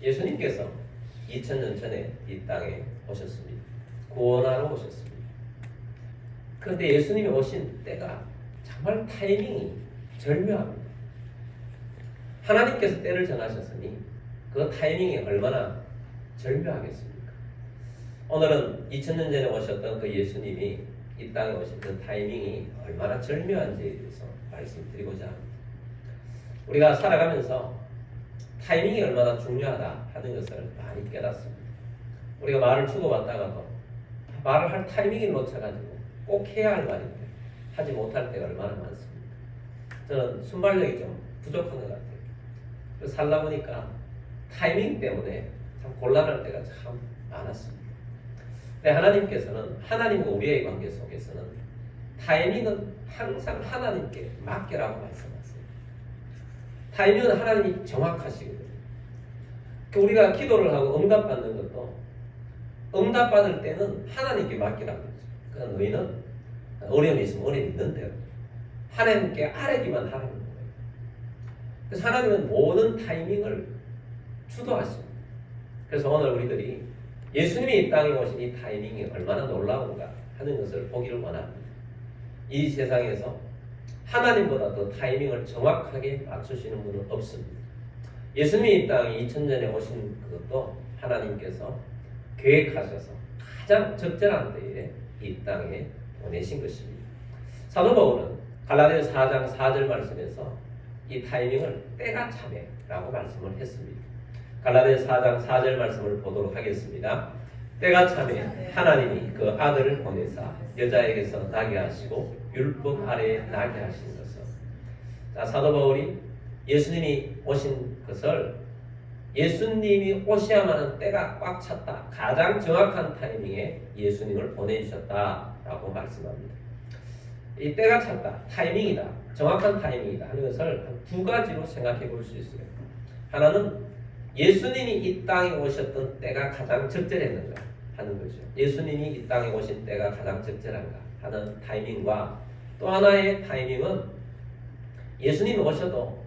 예수님께서 2000년 전에 이 땅에 오셨습니다. 구원하러 오셨습니다. 그런데 예수님이 오신 때가 정말 타이밍이 절묘합니다. 하나님께서 때를 정하셨으니 그 타이밍이 얼마나 절묘하겠습니까? 오늘은 2000년 전에 오셨던 그 예수님이 이 땅에 오신 그 타이밍이 얼마나 절묘한지에 대해서 말씀드리고자 합니다. 우리가 살아가면서 타이밍이 얼마나 중요하다 하는 것을 많이 깨닫습니다. 우리가 말을 주고받다가도 말을 할 타이밍을 놓쳐가지고 꼭 해야 할 말인데 하지 못할 때가 얼마나 많습니다. 저는 순발력이 좀 부족한 것 같아요. 그래서 살다 보니까 타이밍 때문에 참 곤란할 때가 참 많았습니다. 근데 하나님께서는 하나님과 우리의 관계 속에서는 타이밍은 항상 하나님께 맡겨라고 말씀하세요. 타이밍은 하나님이 정확하시거든요. 우리가 기도를 하고 응답받는 것도 응답받을 때는 하나님께 맡기라고 그러죠. 그러니까 너희는 어려움이 있으면 어려움이 있는 대로 하나님께 아뢰기만 하라는 거예요. 그래서 하나님은 모든 타이밍을 주도하십니다. 그래서 오늘 우리들이 예수님이 이 땅에 오신 이 타이밍이 얼마나 놀라운가 하는 것을 보기를 원합니다. 이 세상에서 하나님보다 더 타이밍을 정확하게 맞추시는 분은 없습니다. 예수님이 이 땅에 2000년에 오신 그것도 하나님께서 계획하셔서 가장 적절한 때에 이 땅에 보내신 것입니다. 사도 바울은 갈라디아서 4장 4절 말씀에서 이 타이밍을 때가 참에라고 말씀을 했습니다. 갈라디아서 4장 4절 말씀을 보도록 하겠습니다. 때가 참에 하나님이 그 아들을 보내사 여자에게서 나게 하시고 율법 아래에 나게 하신 것을. 자, 사도 바울이 예수님이 오신 것을 예수님이 오셔야만 하는 때가 꽉 찼다. 가장 정확한 타이밍에 예수님을 보내주셨다라고 말씀합니다. 이 때가 찼다. 타이밍이다. 정확한 타이밍이다 하는 것을 두 가지로 생각해 볼 수 있어요. 하나는 예수님이 이 땅에 오셨던 때가 가장 적절했는가 하는 거죠. 예수님이 이 땅에 오신 때가 가장 적절한가 하는 타이밍과 또 하나의 타이밍은 예수님이 오셔도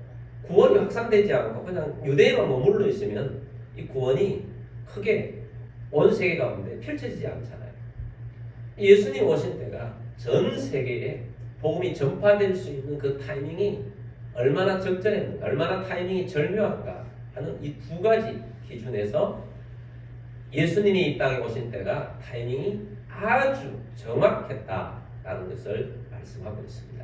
구원이 확산되지 않고 그냥 유대에만 머물러 있으면 이 구원이 크게 온 세계 가운데 펼쳐지지 않잖아요. 예수님 오신 때가 전 세계에 복음이 전파될 수 있는 그 타이밍이 얼마나 적절했는가, 얼마나 타이밍이 절묘한가 하는 이 두 가지 기준에서 예수님이 이 땅에 오신 때가 타이밍이 아주 정확했다라는 것을 말씀하고 있습니다.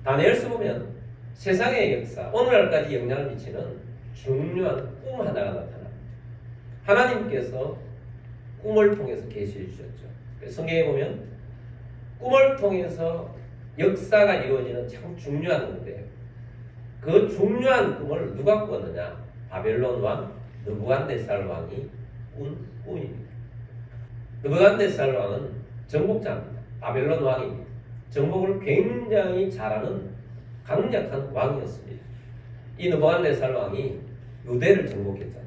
다니엘서 보면 세상의 역사, 오늘날까지 영향을 미치는 중요한 꿈 하나가 나타납니다. 하나님께서 꿈을 통해서 계시해 주셨죠. 성경에 보면 꿈을 통해서 역사가 이루어지는 참 중요한 건데 그 중요한 꿈을 누가 꾸었느냐? 바벨론 왕 느부갓네살 왕이 꾼 꿈입니다. 느부갓네살 왕은 정복자입니다. 바벨론 왕입니다. 정복을 굉장히 잘하는 강력한 왕이었습니다. 이 느부갓네살 왕이 유대를 정복했잖아요.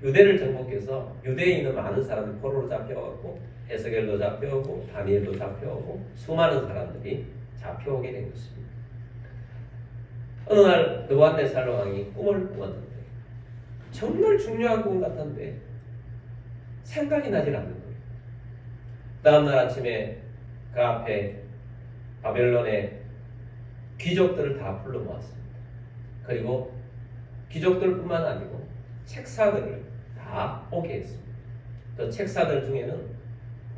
유대를 정복해서 유대에 있는 많은 사람들이 포로로 잡혀왔고 에스겔도 잡혀오고 다니엘도 잡혀오고 수많은 사람들이 잡혀오게 된 것입니다. 어느 날 느부갓네살 왕이 꿈을 꾸었는데 정말 중요한 꿈 같은데 생각이 나질 않는 거예요. 다음날 아침에 그 앞에 바벨론의 귀족들을 다 불러 모았습니다. 그리고 귀족들뿐만 아니고 책사들을 다 오게 했습니다. 그 책사들 중에는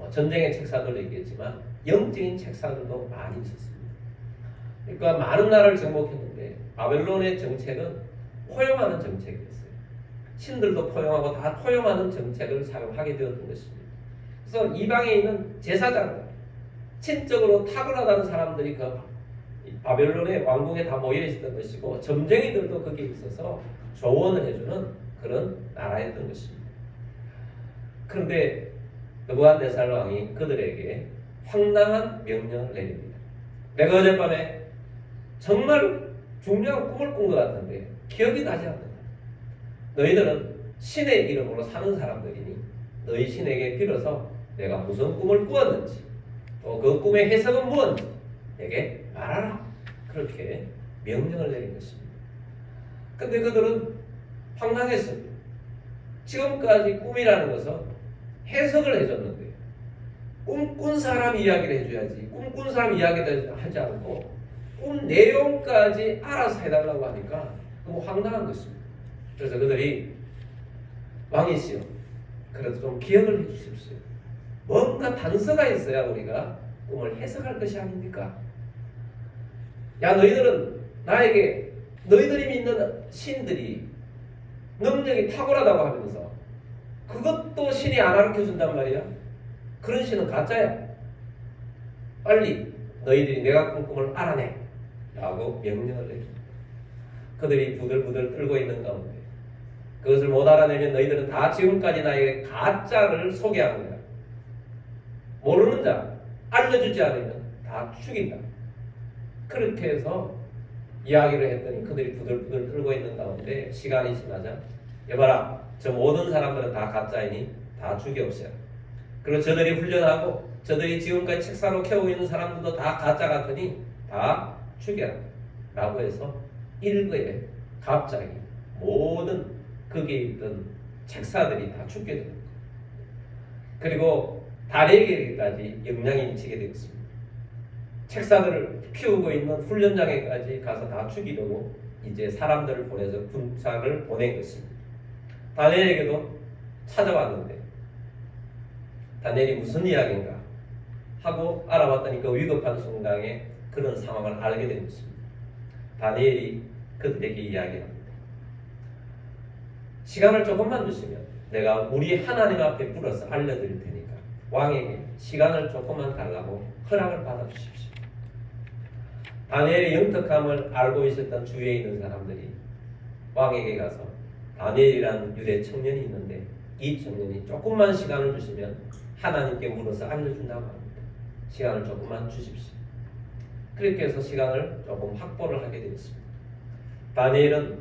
전쟁의 책사들도 있겠지만 영적인 책사들도 많이 있었습니다. 그러니까 많은 나라를 정복했는데 바벨론의 정책은 포용하는 정책이었어요. 신들도 포용하고 다 포용하는 정책을 사용하게 되었던 것입니다. 그래서 이방에 있는 제사장들, 친적으로 탁월하다는 사람들이 그 바벨론의 왕궁에 다 모여 있었던 것이고 점쟁이들도 거기에 있어서 조언을 해주는 그런 나라였던 것입니다. 그런데 느부갓네살 왕이 그들에게 황당한 명령을 내립니다. 내가 어젯밤에 정말 중요한 꿈을 꾼 것 같은데 기억이 나지 않는다. 너희들은 신의 이름으로 사는 사람들이니 너희 신에게 빌어서 내가 무슨 꿈을 꾸었는지 또 그 꿈의 해석은 무엇인지 내게 말하라. 그렇게 명령을 내린 것입니다. 근데 그들은 황당했습니다. 지금까지 꿈이라는 것은 해석을 해줬는 거예요. 꿈꾼 사람 이야기를 해줘야지. 꿈꾼 사람 이야기를 하지 않고 꿈 내용까지 알아서 해달라고 하니까 너무 황당한 것입니다. 그래서 그들이 왕이시여, 그래도 좀 기억을 해주십시오. 뭔가 단서가 있어야 우리가 꿈을 해석할 것이 아닙니까? 야, 너희들은 나에게 너희들이 믿는 신들이 능력이 탁월하다고 하면서 그것도 신이 안 가르쳐준단 말이야. 그런 신은 가짜야. 빨리 너희들이 내가 꾼 꿈을 알아내 라고 명령을 해. 그들이 부들부들 떨고 있는 가운데 그것을 못 알아내면 너희들은 다 지금까지 나에게 가짜를 소개한 거야. 모르는 자, 알려주지 않으면 다 죽인다. 그렇게 해서 이야기를 했더니 그들이 부들부들 떨고 있는 가운데 시간이 지나자 여봐라, 저 모든 사람들은 다 가짜이니 다 죽여없애라. 그리고 저들이 훈련하고 저들이 지금까지 책사로 캐고 있는 사람들도 다 가짜 같으니 다 죽여라 라고 해서 일거에 갑자기 모든 거기에 있던 책사들이 다 죽게 됩니다. 그리고 다니엘에게까지 영향이 미치게 되었습니다. 책사들을 키우고 있는 훈련장에까지 가서 다 죽이려고 이제 사람들을 보내서 군사를 보낸 것입니다. 다니엘에게도 찾아왔는데 다니엘이 무슨 이야기인가 하고 알아봤더니 그 위급한 순간에 그런 상황을 알게 된 것입니다. 다니엘이 그들에게 이야기합니다. 시간을 조금만 주시면 내가 우리 하나님 앞에 불어서 알려드릴 테니까 왕에게 시간을 조금만 달라고 허락을 받아주십시오. 다니엘의 영특함을 알고 있었던 주위에 있는 사람들이 왕에게 가서 다니엘이라는 유대 청년이 있는데 이 청년이 조금만 시간을 주시면 하나님께 물어서 알려준다고 합니다. 시간을 조금만 주십시오. 그렇게 해서 시간을 조금 확보를 하게 되었습니다. 다니엘은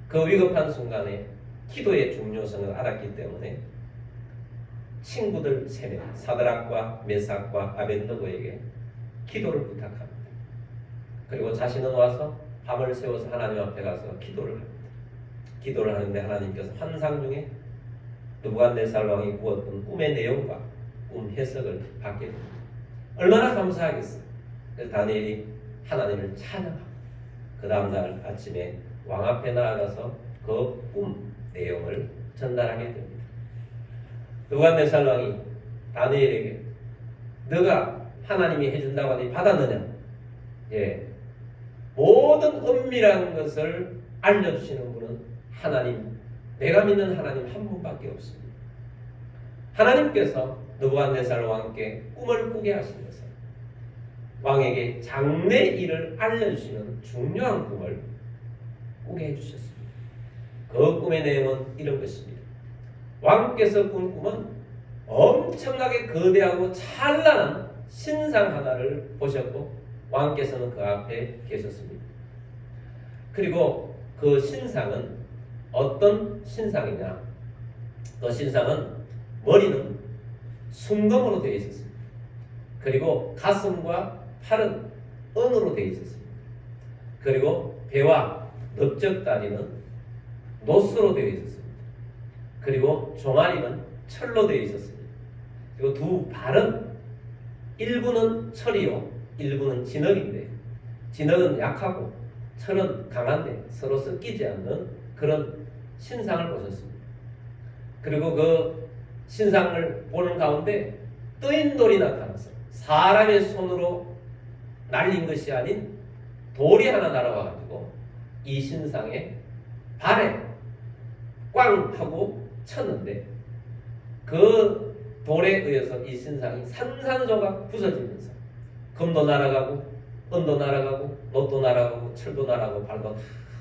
그 위급한 순간에 기도의 중요성을 알았기 때문에 친구들 3명 사드락과 메삭과 아벳느고에게 기도를 부탁합니다. 그리고 자신은 와서 밤을 새워서 하나님 앞에 가서 기도를 합니다. 기도를 하는데 하나님께서 환상 중에 느부갓네살 왕이 꾸었던 꿈의 내용과 꿈 해석을 받게 됩니다. 얼마나 감사하겠어요. 그래서 다니엘이 하나님을 찬양하고 그 다음날 아침에 왕 앞에 나아가서 그 꿈 내용을 전달하게 됩니다. 느부갓네살 왕이 다니엘에게 너가 하나님이 해준다고 하니 받았느냐? 예, 모든 은밀한 것을 알려주시는 분은 하나님, 내가 믿는 하나님 한 분밖에 없습니다. 하나님께서 느부갓네살 왕께 꿈을 꾸게 하신 것은 왕에게 장래 일을 알려주시는 중요한 꿈을 꾸게 해주셨습니다. 그 꿈의 내용은 이런 것입니다. 왕께서 꾼 꿈은 엄청나게 거대하고 찬란한 신상 하나를 보셨고 왕께서는 그 앞에 계셨습니다. 그리고 그 신상은 어떤 신상이냐? 그 신상은 머리는 순금으로 되어 있었습니다. 그리고 가슴과 팔은 은으로 되어 있었습니다. 그리고 배와 넓적다리는 노스로 되어 있었습니다. 그리고 종아리는 철로 되어 있었습니다. 그리고 두 발은 일부는 철이요 일부는 진흙인데 진흙은 약하고 철은 강한데 서로 섞이지 않는 그런 신상을 보셨습니다. 그리고 그 신상을 보는 가운데 뜨인 돌이 나타나서 사람의 손으로 날린 것이 아닌 돌이 하나 날아와가지고 이 신상의 발에 꽝 하고 쳤는데 그 돌에 의해서 이 신상이 산산조각 부서지면서 금도 날아가고 은도 날아가고 놋도 날아가고 철도 날아가고 발도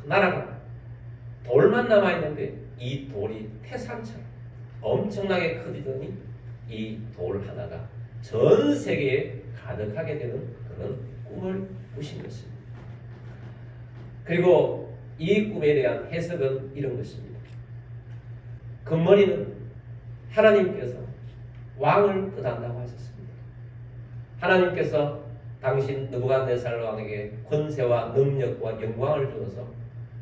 날아가고 돌만 남아있는데 이 돌이 태산처럼 엄청나게 커지더니 이 돌 하나가 전 세계에 가득하게 되는 그런 꿈을 꾸신 것입니다. 그리고 이 꿈에 대한 해석은 이런 것입니다. 금머리는 하나님께서 왕을 뜻한다고 하셨습니다. 하나님께서 당신 느부갓네살 왕에게 권세와 능력과 영광을 주어서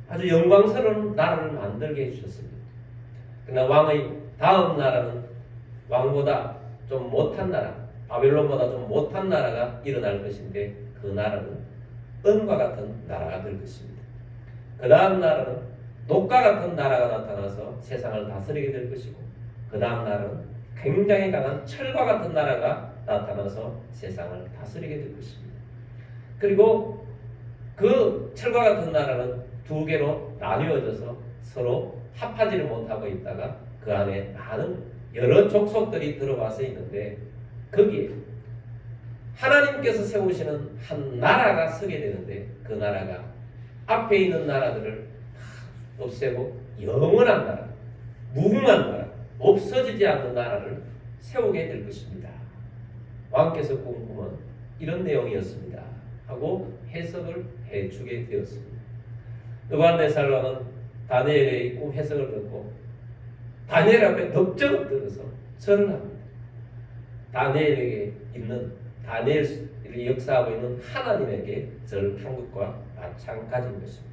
아주 영광스러운 나라를 만들게 해주셨습니다. 그러나 왕의 다음 나라는 왕보다 좀 못한 나라, 바벨론보다 좀 못한 나라가 일어날 것인데 그 나라는 은과 같은 나라가 될 것입니다. 그 다음 나라는 녹과 같은 나라가 나타나서 세상을 다스리게 될 것이고 그 다음 나라는 굉장히 강한 철과 같은 나라가 나타나서 세상을 다스리게 될 것입니다. 그리고 그 철과 같은 나라는 두 개로 나뉘어져서 서로 합하지를 못하고 있다가 그 안에 많은 여러 족속들이 들어와서 있는데 거기에 하나님께서 세우시는 한 나라가 서게 되는데 그 나라가 앞에 있는 나라들을 다 없애고 영원한 나라, 무궁한 나라, 없어지지 않는 나라를 세우게 될 것입니다. 왕께서 꾼 꿈은 이런 내용이었습니다 하고 해석을 해주게 되었습니다. 느부갓네살 왕은 다니엘의 꿈 해석을 듣고 다니엘 앞에 넉적 엎드려서 절을 합니다. 다니엘에게 있는 다니엘이 역사하고 있는 하나님에게 절한 것과 마찬가지인 것입니다.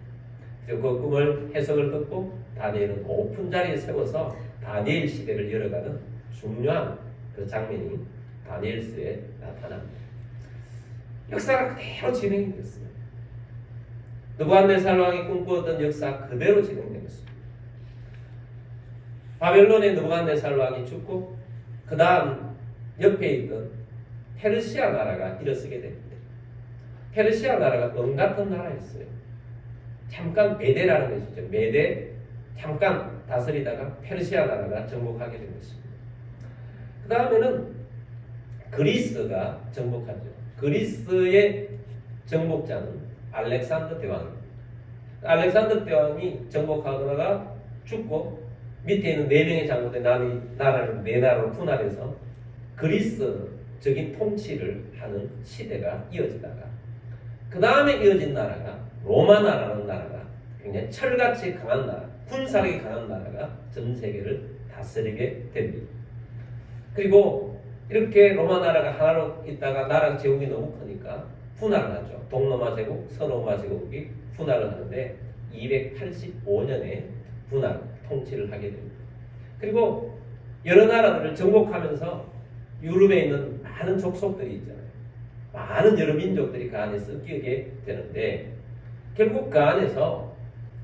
그리고 그 꿈을 해석을 듣고 다니엘은 높은 자리에 세워서 다니엘 시대를 열어가는 중요한 그 장면이 다니엘서에 나타납니다. 역사가 그대로 진행이 됐습니다. 느부갓네살 왕이 꿈꾸었던 역사 그대로 진행된 것입니다. 바벨론의 느부갓네살 왕이 죽고 그 다음 옆에 있던 페르시아 나라가 일어서게 됩니다. 페르시아 나라가 은 같은 나라였어요. 잠깐 메대라는 것이죠. 메대 잠깐 다스리다가 페르시아 나라가 정복하게 된 것입니다. 그 다음에는 그리스가 정복하죠. 그리스의 정복자는 알렉산더 대왕입니다. 알렉산더 대왕이 정복하다가 죽고 밑에 있는 4명의 장군의 나라를 4나라로 분할해서 그리스적인 통치를 하는 시대가 이어지다가 그 다음에 이어진 나라가 로마 나라라는 나라가 굉장히 철같이 강한 나라, 군사력이 강한 나라가 전 세계를 다스리게 됩니다. 그리고 이렇게 로마 나라가 하나로 있다가 나라 제국이 너무 크니까 분할을 하죠. 동로마 제국, 서로마 제국이 분할을 하는데 285년에 분할, 통치를 하게 됩니다. 그리고 여러 나라들을 정복하면서 유럽에 있는 많은 족속들이 있잖아요. 많은 여러 민족들이 그 안에 섞이게 되는데 결국 그 안에서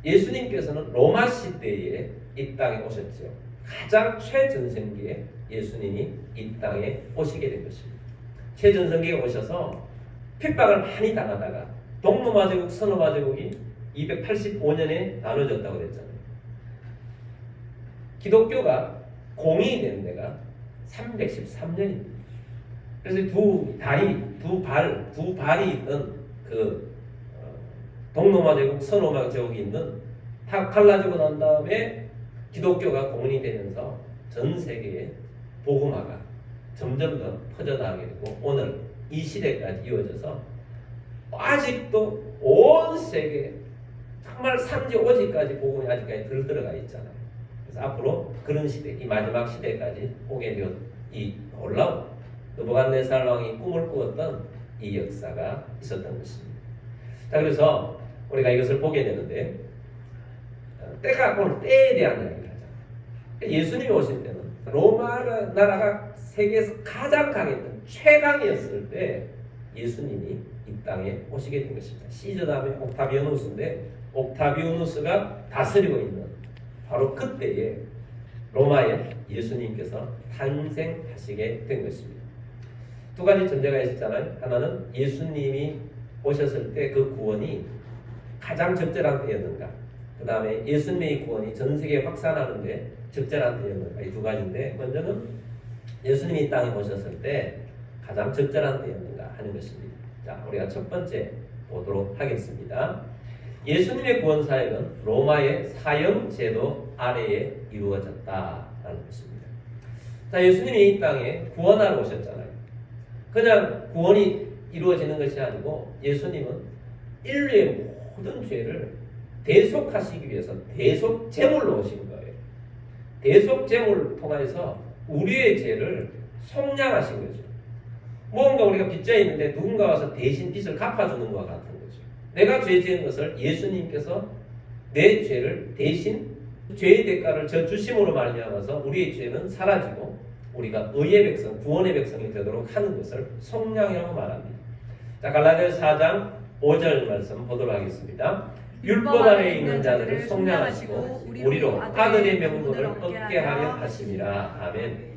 예수님께서는 로마 시대에 이 땅에 오셨죠. 가장 최전성기에 예수님이 이 땅에 오시게 된 것입니다. 최전성기에 오셔서 핍박을 많이 당하다가 동로마 제국, 서로마 제국이 285년에 나눠졌다고 그랬잖아요. 기독교가 공인이 된 데가 313년입니다. 그래서 두 발이 있던 그 동로마 제국, 서로마 제국이 있는 다 갈라지고 난 다음에 기독교가 공인이 되면서 전 세계에 복음화가 점점 더 퍼져나가게 되고 오늘 이 시대까지 이어져서 아직도 온 세계 정말 삼지 오지까지 복음이 아직까지 들어가 있잖아요. 그래서 앞으로 그런 시대, 이 마지막 시대까지 오게 된 이 놀라운 느부갓네살 왕이 꿈을 꾸었던 이 역사가 있었던 것입니다. 자, 그래서 우리가 이것을 보게 되는데 때가 오늘 때에 대한 이야기를 하잖아요. 예수님이 오실 때는 로마 나라가 세계에서 가장 강했던 최강이었을 때 예수님이 이 땅에 오시게 된 것입니다. 시저 다음에 옥타비아누스인데 옥타비아누스가 다스리고 있는 바로 그때에 로마에 예수님께서 탄생하시게 된 것입니다. 두 가지 전제가 있었잖아요. 하나는 예수님이 오셨을 때 그 구원이 가장 적절한 때였는가. 그 다음에 예수님의 구원이 전 세계에 확산하는데 적절한 때였는가. 이 두 가지인데 먼저는 예수님이 이 땅에 오셨을 때 가장 적절한 때였는가 하는 것입니다. 자, 우리가 첫 번째 보도록 하겠습니다. 예수님의 구원 사역은 로마의 사형 제도 아래에 이루어졌다라는 것입니다. 자, 예수님이 이 땅에 구원하러 오셨잖아요. 그냥 구원이 이루어지는 것이 아니고 예수님은 인류의 모든 죄를 대속하시기 위해서 대속 제물로 오신 거예요. 대속 제물을 통해서 우리의 죄를 속량하신 거죠. 뭔가 우리가 빚져 있는데 누군가 와서 대신 빚을 갚아주는 것과 같은 거죠. 내가 죄 지은 것을 예수님께서 내 죄를 대신 죄의 대가를 저 주심으로 말미암아서 우리의 죄는 사라지고 우리가 의의 백성, 구원의 백성이 되도록 하는 것을 속량이라고 말합니다. 자, 갈라디아서 4장 5절 말씀 보도록 하겠습니다. 율법 아래에 있는 자들을 속량하시고 우리로 아들의 명분을 얻게 하려 하심이라. 아멘.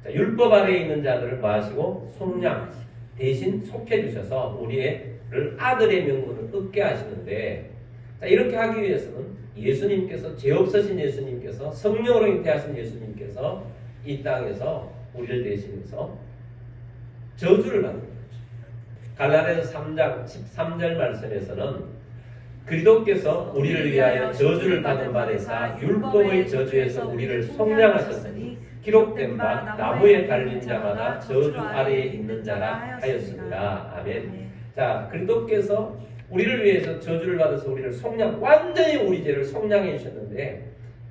자, 율법 아래에 있는 자들을 뭐 하시고 속량, 대신 속해 주셔서 우리를 아들의 명분을 얻게 하시는데, 자, 이렇게 하기 위해서는 예수님께서, 죄 없으신 예수님께서, 성령으로 잉태하신 예수님께서 이 땅에서 우리를 대신해서 저주를 받는 거죠. 갈라디아서 3장 13절 말씀에서는 그리스도께서 우리를 위하여 저주를 받은 바 되사 율법의 저주에서 우리를 속량하셨으니 기록된 바 나무에 달린 자마다 저주 아래에 있는 자라 하였습니다. 아멘. 자, 그리스도께서 우리를 위해서 저주를 받아서 우리를 속량, 완전히 우리 죄를 속량해 주셨는데,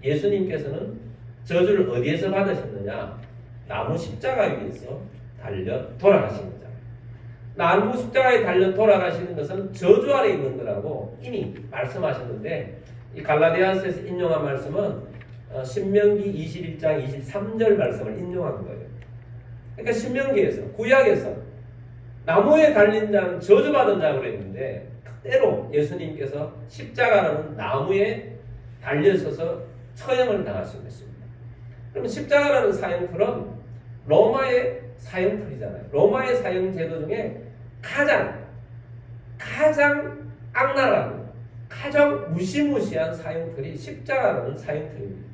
예수님께서는 저주를 어디에서 받으셨느냐? 나무 십자가 위에서 달려 돌아가신 거죠. 나무 십자가에 달려 돌아가시는 것은 저주 아래 있는 거라고 이미 말씀하셨는데, 이 갈라디아서에서 인용한 말씀은 신명기 21장 23절 말씀을 인용한 거예요. 그러니까 신명기에서, 구약에서 나무에 달린 자는 저주받은 자라고 했는데, 때로 예수님께서 십자가라는 나무에 달려서서 처형을 당하신 것입니다. 그러면 십자가라는 사형틀은 로마의 사형틀이잖아요. 로마의 사형 제도 중에 가장 악랄하고 가장 무시무시한 사형틀이 십자가라는 사형틀입니다.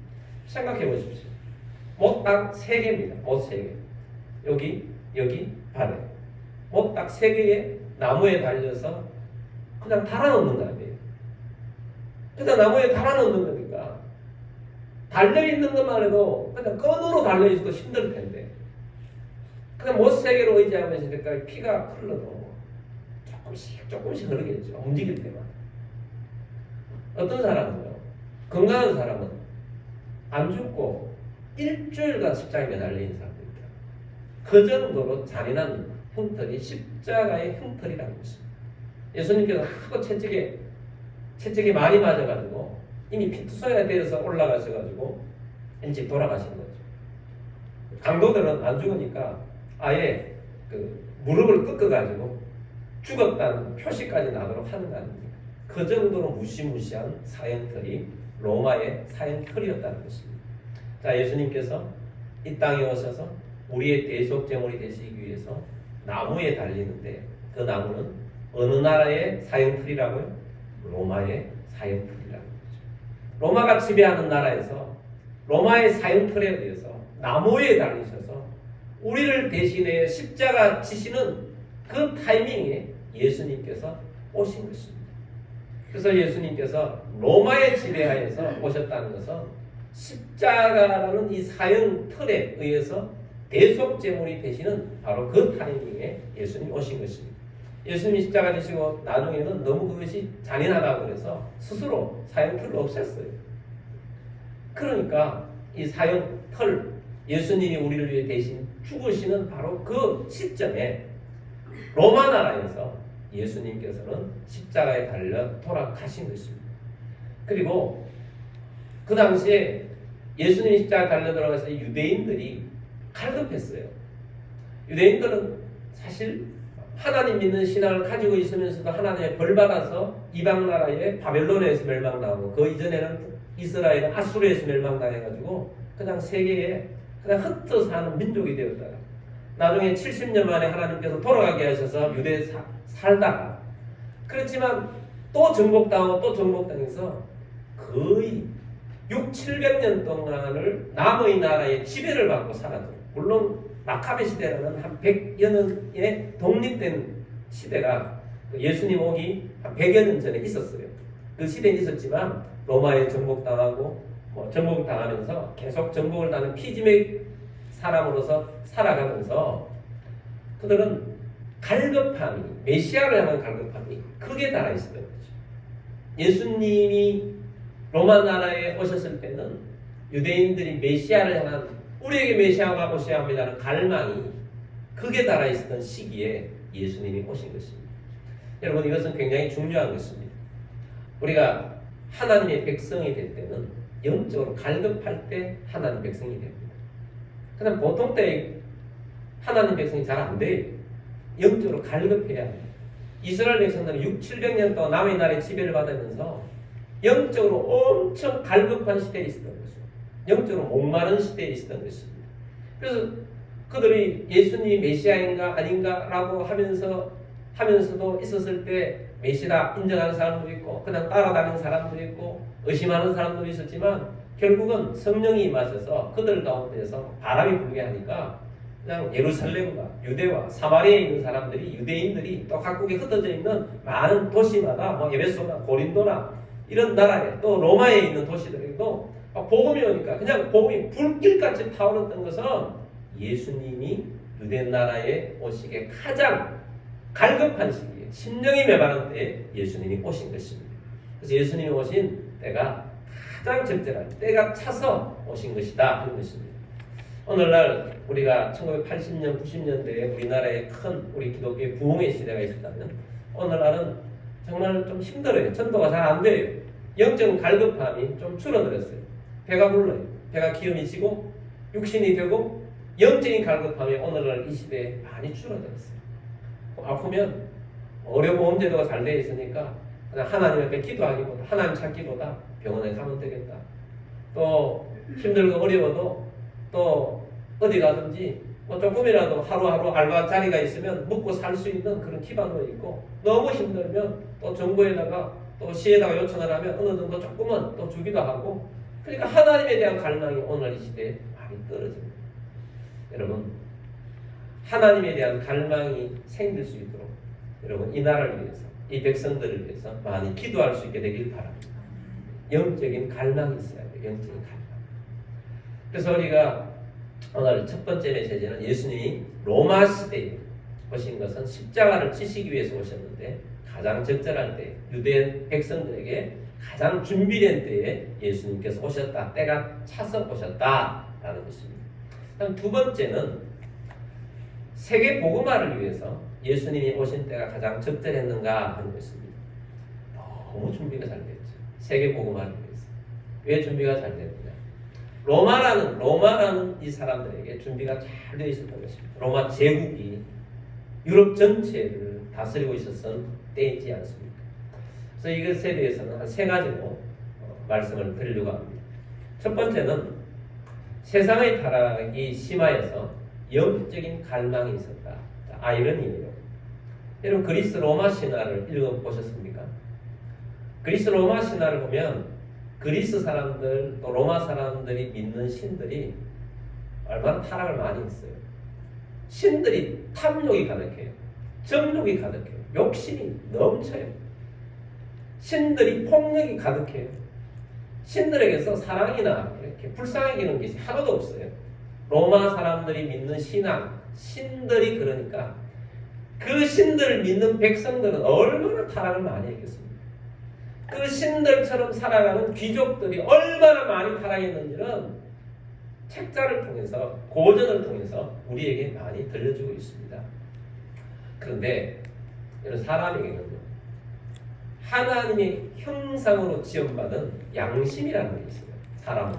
생각해 보십시오. 못딱 3개입니다. 못 3개. 여기 발에 못딱 3개의 나무에 달려서 그냥 달아놓는 거 아니에요. 그냥 나무에 달아놓는 거니까 달려있는 것만 해도 그냥 끈으로 달려있어도 힘들 텐데, 그냥 못 3개로 의지하면서 이제까지 피가 흘러도 조금씩 흐르겠죠. 움직일 때만. 어떤 사람은요, 건강한 사람은 안 죽고 일주일간 십자가에 달려있는 사람도 있다. 그 정도로 잔인한 형틀이 십자가의 형틀이라는 것입니다. 예수님께서 하도 채찍에 많이 맞아가지고 이미 피투성이가 되어서 올라가셔가지고 일찍 돌아가신 거죠. 강도들은 안 죽으니까 아예 그 무릎을 꺾어가지고 죽었다는 표시까지 나도록 하는 거 아닙니까? 그 정도로 무시무시한 사형틀이 로마의 사형틀이었다는 것입니다. 자, 예수님께서 이 땅에 오셔서 우리의 대속제물이 되시기 위해서 나무에 달리는데, 그 나무는 어느 나라의 사형틀이라고요? 로마의 사형틀이라는 거죠. 로마가 지배하는 나라에서 로마의 사형틀에 대해서 나무에 달리셔서 우리를 대신해 십자가 지시는 그 타이밍에 예수님께서 오신 것입니다. 그래서 예수님께서 로마의 지배하에서 오셨다는 것은 십자가라는 이 사형틀에 의해서 대속제물이 되시는 바로 그 타이밍에 예수님이 오신 것입니다. 예수님이 십자가 지시고 나중에는 너무 그것이 잔인하다고 해서 스스로 사형틀을 없앴어요. 그러니까 이 사형틀, 예수님이 우리를 위해 대신 죽으시는 바로 그 시점에 로마 나라에서 예수님께서는 십자가에 달려 돌아가신 것입니다. 그리고 그 당시에 예수님이 십자가에 달려 돌아가서 유대인들이 갈급했어요. 유대인들은 사실 하나님 믿는 신앙을 가지고 있으면서도 하나님의 벌 받아서 이방 나라의 바벨론에서 멸망당하고, 그 이전에는 이스라엘은 아수르에서 멸망당해가지고 그냥 세계에 그냥 흩어 사는 민족이 되었다. 나중에 70년 만에 하나님께서 돌아가게 하셔서 유대에 살다가, 그렇지만 또 정복당하고 또 정복당해서 거의 600~700년 동안을 남의 나라의 지배를 받고 살았죠. 물론 마카베 시대라는 한 100여 년의 독립된 시대가 예수님 오기 한 100여 년 전에 있었어요. 그 시대에 있었지만 로마에 정복당하고 정복당하면서 계속 정복을 당하는 피지맥 사람으로서 살아가면서 그들은 갈급함이, 메시아를 향한 갈급함이 크게 달아 있었던 거죠. 예수님이 로마 나라에 오셨을 때는 유대인들이 메시아를 향한, 우리에게 메시아가 오셔야 합니다는 갈망이 크게 달아 있었던 시기에 예수님이 오신 것입니다. 여러분, 이것은 굉장히 중요한 것입니다. 우리가 하나님의 백성이 될 때는 영적으로 갈급할 때 하나님 백성이 됩니다. 그냥 보통 때 하나님 백성이 잘 안 돼요. 영적으로 갈급해야 해요. 이스라엘 백성들은 600~700년 동안 남의 나라의 지배를 받으면서 영적으로 엄청 갈급한 시대에 있었던 것입니다. 영적으로 목마른 시대에 있었던 것입니다. 그래서 그들이 예수님이 메시아인가 아닌가 라고 하면서도 있었을 때 메시아 인정하는 사람도 있고 그냥 따라다니는 사람도 있고 의심하는 사람도 있었지만 결국은 성령이 임하셔서 그들 가운데서 바람이 불게 하니까 그냥 예루살렘과 유대와 사마리아에 있는 사람들이 유대인들이 또 각국에 흩어져 있는 많은 도시마다 뭐 에베소나 고린도나 이런 나라에 또 로마에 있는 도시들에도 복음이 오니까 그냥 복음이 불길같이 타오르던 것은 예수님이 유대 나라에 오시기에 가장 갈급한 시기에 심령이 메마른 때에 예수님이 오신 것입니다. 그래서 예수님이 오신 때가 가장 적절한 때가 차서 오신 것이다 하는 것입니다. 오늘날 우리가 1980년, 90년대에 우리나라에 큰 우리 기독교의 부흥의 시대가 있었다면 오늘날은 정말 좀 힘들어요. 전도가 잘 안 돼요. 영적 갈급함이 좀 줄어들었어요. 배가 불러요. 배가 기름이 지고 육신이 되고 영적인 갈급함이 오늘날 이 시대에 많이 줄어들었어요. 아프면 의료보험 제도가 잘 되어 있으니까 그냥 하나님 앞에 기도하기보다 하나님 찾기보다 병원에 가면 되겠다. 또 힘들고 어려워도 또 어디 가든지 뭐 조금이라도 하루하루 알바 자리가 있으면 먹고 살 수 있는 그런 기반도 있고 너무 힘들면 또 정부에다가 또 시에다가 요청을 하면 어느 정도 조금은 또 주기도 하고 그러니까 하나님에 대한 갈망이 오늘 이 시대에 많이 떨어집니다. 여러분 하나님에 대한 갈망이 생길 수 있도록 여러분 이 나라를 위해서 이 백성들을 위해서 많이 기도할 수 있게 되길 바랍니다. 영적인 갈망이 있어야 돼요. 영적인 갈망. 그래서 우리가 오늘 첫 번째 메시지는 예수님이 로마 시대에 오신 것은 십자가를 지시기 위해서 오셨는데 가장 적절할 때 유대 백성들에게 가장 준비된 때에 예수님께서 오셨다. 때가 차서 오셨다라는 것입니다. 다음 두 번째는 세계 복음화를 위해서 예수님이 오신 때가 가장 적절했는가 하는 것입니다. 너무 준비가 잘 됐죠. 세계 복음화를 위해서. 왜 준비가 잘 됐느냐? 로마라는 이 사람들에게 준비가 잘 되어 있었던 것입니다. 로마 제국이 유럽 전체를 다스리고 있었던 때이지 않습니까? 그래서 이것에 대해서는 한 세 가지로 말씀을 드리려고 합니다. 첫 번째는 세상의 타락이 심하여서 영적인 갈망이 있었다. 아이러니예요. 여러분 그리스 로마 신화를 읽어보셨습니까? 그리스 로마 신화를 보면 그리스 사람들 또 로마 사람들이 믿는 신들이 얼마나 타락을 많이 했어요. 신들이 탐욕이 가득해요. 정욕이 가득해요. 욕심이 넘쳐요. 신들이 폭력이 가득해요. 신들에게서 사랑이나 이렇게 불쌍해지는 것이 하나도 없어요. 로마 사람들이 믿는 신앙, 신들이 그러니까 그 신들을 믿는 백성들은 얼마나 타락을 많이 했겠습니까? 그 신들처럼 살아가는 귀족들이 얼마나 많이 타락했는지는 책자를 통해서 고전을 통해서 우리에게 많이 들려주고 있습니다. 그런데 이런 사람에게는 하나님의 형상으로 지원받은 양심이라는 게 있어요. 사람은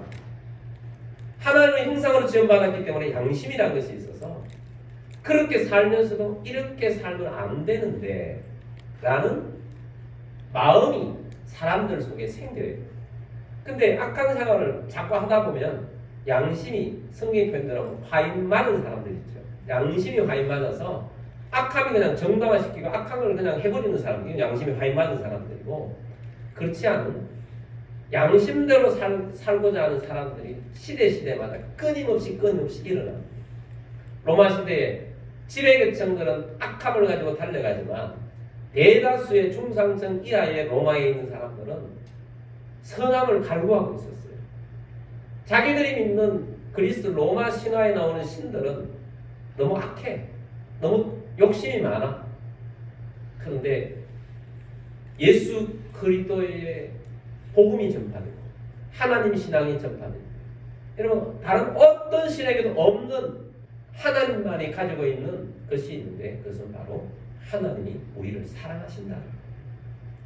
하나님의 형상으로 지원받았기 때문에 양심이라는 것이 있어서 그렇게 살면서도 이렇게 살면 안 되는데 라는 마음이 사람들 속에 생겨요. 근데 악한 생활을 자꾸 하다 보면 양심이 성경의 표현대로 화인 맞은 사람들 있죠. 양심이 화인 맞아서 악함이 그냥 정당화시키고 악한 걸 그냥 해버리는 사람들이 양심이 화인 맞은 사람들이고 그렇지 않은 양심대로 살고자 하는 사람들이 시대마다 끊임없이 일어납니다. 로마 시대에 지배계층들은 악함을 가지고 달려가지만 대다수의 중상층 이하의 로마에 있는 사람들은 선함을 갈구하고 있었어요. 자기들이 믿는 그리스 로마 신화에 나오는 신들은 너무 악해. 너무 욕심이 많아. 그런데 예수 그리스도의 복음이 전파되고 하나님 신앙이 전파되고 여러분 다른 어떤 신에게도 없는 하나님만이 가지고 있는 것이 있는데 그것은 바로 하나님이 우리를 사랑하신다.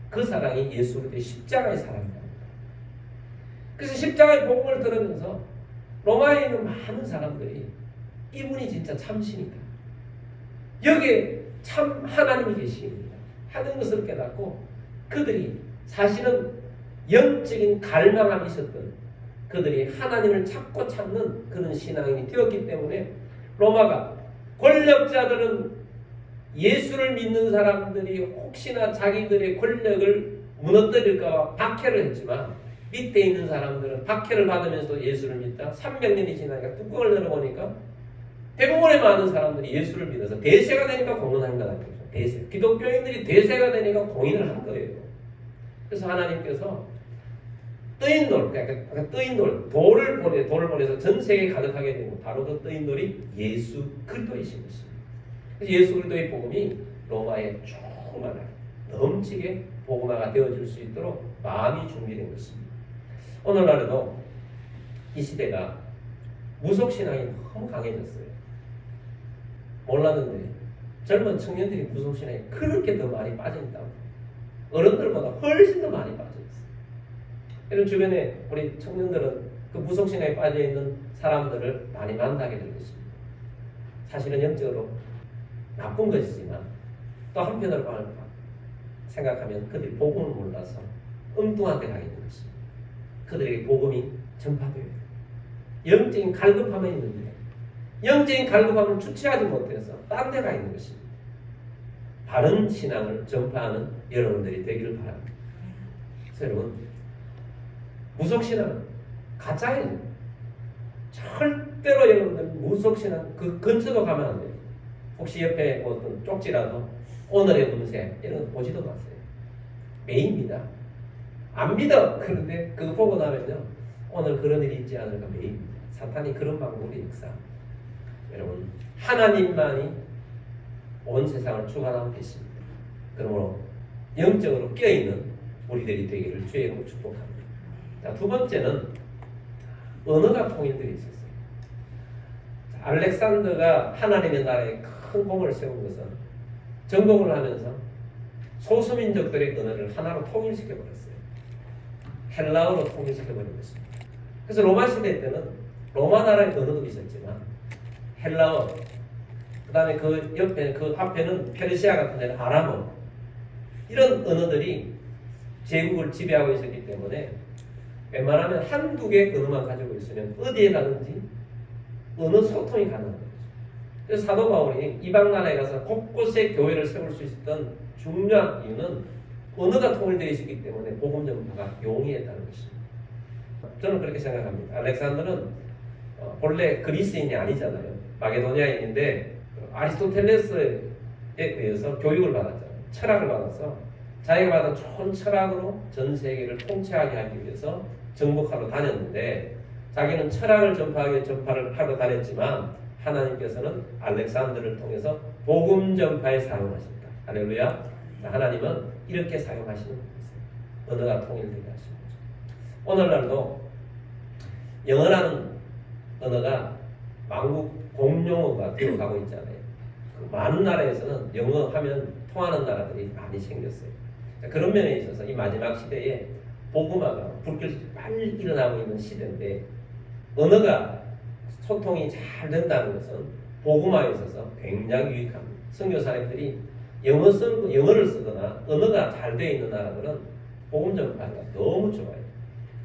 그 사랑이 예수 그리스도의 십자가의 사랑입니다. 그래서 십자가의 복음을 들으면서 로마에 있는 많은 사람들이 이분이 진짜 참신이다, 여기에 참 하나님이 계십니다 하는 것을 깨닫고 그들이 사실은 영적인 갈망함이 있었던 그들이 하나님을 찾고 찾는 그런 신앙인이 되었기 때문에 로마가 권력자들은 예수를 믿는 사람들이 혹시나 자기들의 권력을 무너뜨릴까 봐 박해를 했지만 밑에 있는 사람들은 박해를 받으면서 예수를 믿다 300년이 지나니까 뚜껑을 열어보니까 대부분의 많은 사람들이 예수를 믿어서 대세가 되니까 공헌한 것 같아요. 대세. 기독교인들이 대세가 되니까 공인을 한 거예요. 그래서 하나님께서 뜨인 돌, 그러니까 뜨인 돌을 보내서 전 세계에 가득하게 되고 바로 그 뜨인 돌이 예수 그리스도이신 것입니다. 그래서 예수 그리스도의 복음이 로마에 충만하게 넘치게 복음화가 되어질 수 있도록 마음이 준비된 것입니다. 오늘날에도 이 시대가 무속신앙이 너무 강해졌어요. 몰랐는데 젊은 청년들이 무속신앙에 그렇게 더 많이 빠져있다고. 어른들보다 훨씬 더 많이 빠져있어요. 이런 주변에 우리 청년들은 그 무속신앙에 빠져있는 사람들을 많이 만나게 될 것입니다. 사실은 영적으로 나쁜 것이지만 또 한편으로 생각하면 그들이 복음을 몰라서 엉뚱한 데 가 있는 것입니다. 그들에게 복음이 전파되어야 돼요. 영적인 갈급함이 있는데 영적인 갈급함을 주체하지 못해서 딴 데 가 있는 것입니다. 바른 신앙을 전파하는 여러분들이 되기를 바랍니다. 그래서 여러분, 무속신앙은 가짜예요. 절대로 여러분들 무속신앙 그 근처도 가면 안 돼요. 혹시 옆에 뭐 어떤 쪽지라도 오늘의 운세 이런 거 보지도 마세요. 매입니다. 안 믿어. 그런데 그거 보고 나면요, 오늘 그런 일이 있지 않을까 매입니다. 사탄이 그런 방법으로 역사합니다. 여러분, 하나님만이 온 세상을 주관하고 계십니다. 그러므로 영적으로 깨어있는 우리들이 되기를 주의 이름으로 축복합니다. 자, 두 번째는 언어가 통일되어 있었어요. 알렉산더가 하나님의 나라에 큰 공을 세운 것은 정복을 하면서 소수민족들의 언어를 하나로 통일시켜버렸어요. 헬라어로 통일시켜버린 것입니다. 그래서 로마 시대 때는 로마 나라의 언어도 있었지만 헬라어, 그 다음에 그 옆에 그 앞에는 페르시아 같은 데는 아람어, 이런 언어들이 제국을 지배하고 있었기 때문에 웬만하면 한두 개의 언어만 가지고 있으면 어디에 가든지 언어 소통이 가능한 거죠. 그래서 사도 바울이 이방 나라에 가서 곳곳에 교회를 세울 수 있었던 중요한 이유는 언어가 통일되어 있었기 때문에 복음 전파가 용이했다는 것입니다. 저는 그렇게 생각합니다. 알렉산더는 본래 그리스인이 아니잖아요. 마게도니아인인데 아리스토텔레스에 의해서 교육을 받았잖아요. 철학을 받아서 자기가 받은 좋은 철학으로 전 세계를 통치하게 하기 위해서 정복하러 다녔는데 자기는 철학을 전파하기 위해 전파를 하러 다녔지만 하나님께서는 알렉산더를 통해서 복음 전파에 사용하신다. 할렐루야. 하나님은 이렇게 사용하시는 거예요. 언어가 통일되게 하시는 거죠. 오늘날도 영어라는 언어가 만국 공용어가 되어가고 있잖아요. 그 많은 나라에서는 영어 하면 통하는 나라들이 많이 생겼어요. 자, 그런 면에 있어서 이 마지막 시대에 복음화가 불길이 빨리 일어나고 있는 시대인데 언어가 소통이 잘 된다는 것은 복음화에 있어서 굉장히 유익합니다. 선교사님들이 영어를 쓰거나 언어가 잘 되어 있는 나라들은 복음 전파가 너무 좋아요.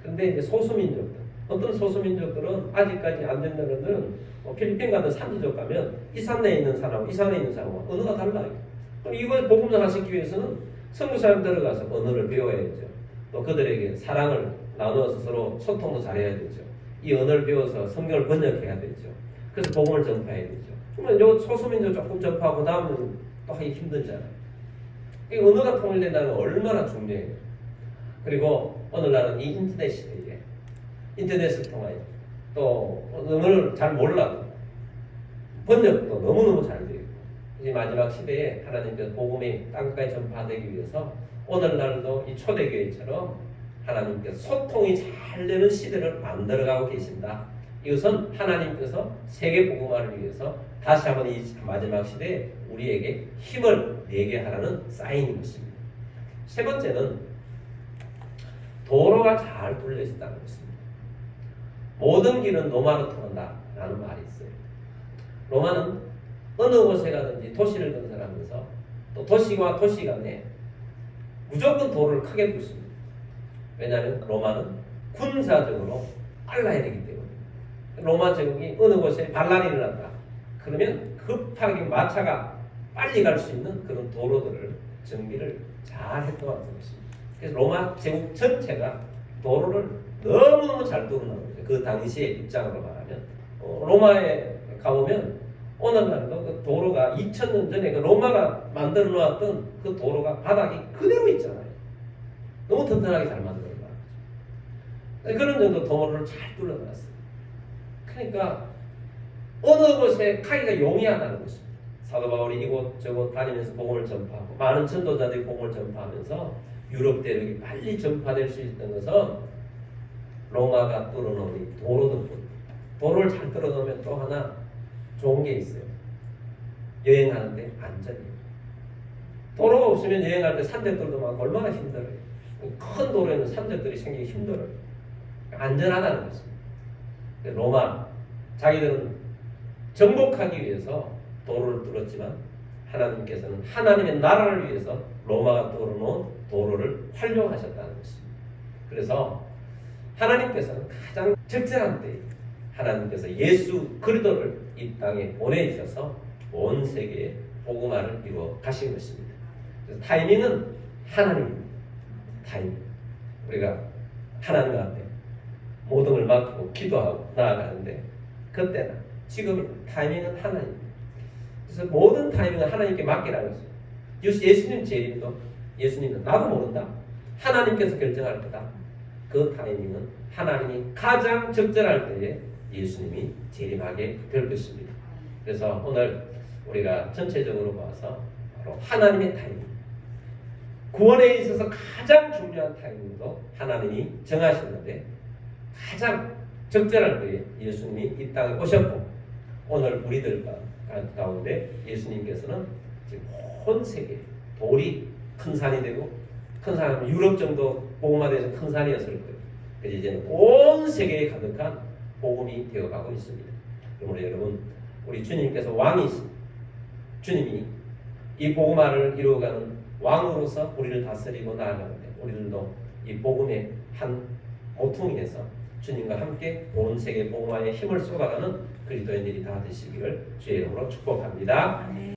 그런데 이제 소수민족들, 어떤 소수민족들은 아직까지 안 된 나라들은 필리핀 같은 산지족 가면 이 산에 있는 사람하고 이 산에 있는 사람하고 언어가 달라요. 그럼 이걸 복음화시키기 위해서는 선교사님 들어가서 언어를 배워야죠. 또 그들에게 사랑을 나누어서 서로 소통도 잘해야 되죠. 이 언어를 배워서 성경을 번역해야 되죠. 그래서 복음을 전파해야 되죠. 그러면 요 소수민족 조금 전파하고 다음은 또 하기 힘들잖아요. 이 언어가 통일된다는 건 얼마나 중요해요. 그리고 오늘날은 이 인터넷 시대에 인터넷을 통하여 또 언어를 잘 몰라도 번역도 너무너무 잘 되고 이 마지막 시대에 하나님께서 복음이 땅까지 전파되기 위해서 오늘날도 이 초대교회처럼 하나님께서 소통이 잘 되는 시대를 만들어가고 계신다. 이것은 하나님께서 세계 복음화를 위해서 다시 한번 이 마지막 시대에 우리에게 힘을 내게 하라는 사인인 것입니다. 세 번째는 도로가 잘 뚫려 있다는 것입니다. 모든 길은 로마로 통한다라는 말이 있어요. 로마는 어느 곳에 가든지 도시를 건설하면서 또 도시와 도시 간에 무조건 도로를 크게 뚫습니다. 왜냐하면 로마는 군사적으로 빨라야 되기 때문에. 로마 제국이 어느 곳에 반란이 일어났다. 그러면 급하게 마차가 빨리 갈 수 있는 그런 도로들을 정비를 잘 했다고 것입니다. 그래서 로마 제국 전체가 도로를 너무너무 잘 뚫어놓은 거죠. 그 당시의 입장으로 말하면 로마에 가보면 오늘날도 그 도로가 2000년 전에 그 로마가 만들어 놓았던 그 도로가 바닥이 그대로 있잖아요. 너무 튼튼하게 잘 만들어 놨죠. 그런 정도 도로를 잘 뚫어놨어요. 그러니까 어느 곳에 가기가 용이하다는 것입니다. 사도 바울이 이곳 저곳 다니면서 복음을 전파하고 많은 전도자들이 복음을 전파하면서 유럽 대륙이 빨리 전파될 수 있었던 것은 로마가 뚫어놓은 도로 덕분입니다. 도로를 잘 뚫어놓으면 또 하나 좋은 게 있어요. 여행하는데 안전해요. 도로가 없으면 여행할 때 산적들도 많고 얼마나 힘들어요. 큰 도로에는 산적들이 생기기 힘들어요. 안전하다는 것입니다. 로마 자기들은 정복하기 위해서 도로를 뚫었지만 하나님께서는 하나님의 나라를 위해서 로마가 뚫어놓은 도로를 활용하셨다는 것입니다. 그래서 하나님께서는 가장 적절한 때에 하나님께서 예수 그리스도를 이 땅에 보내주셔서 온 세계에 복음화를 이루어 가신 것입니다. 그래서 타이밍은 하나님입니다. 타이밍. 우리가 하나님 앞에 모든 걸 맡기고 기도하고 나아가는데 그때나 지금이나 타이밍은 하나님입니다. 그래서 모든 타이밍은 하나님께 맡기라는 것입니다. 예수님 재림도 예수님은 나도 모른다. 하나님께서 결정할 거다. 그 타이밍은 하나님이 가장 적절할 때에 예수님이 재림하게 될 것입니다. 그래서 오늘 우리가 전체적으로 봐서 바로 하나님의 타이밍, 구원에 있어서 가장 중요한 타이밍도 하나님이 정하셨는데 가장 적절할 때에 예수님이 이 땅에 오셨고 오늘 우리들 가운데 예수님께서는 지금 온 세계 돌이 큰 산이 되고 큰 산은 유럽 정도 복음화돼서 큰 산이었을 거예요. 그래서 이제는 온 세계에 가득한 복음이 되어가고 있습니다. 그러므로 여러분 우리 주님께서 왕이신 주님이 이 복음화를 이루어가는 왕으로서 우리를 다스리고 나아가는데 우리들도 이 복음의 한 모퉁이 돼서 주님과 함께 온 세계 복음화에 힘을 쏟아가는 그리스도인들이 다 되시기를 주의 이름으로 축복합니다.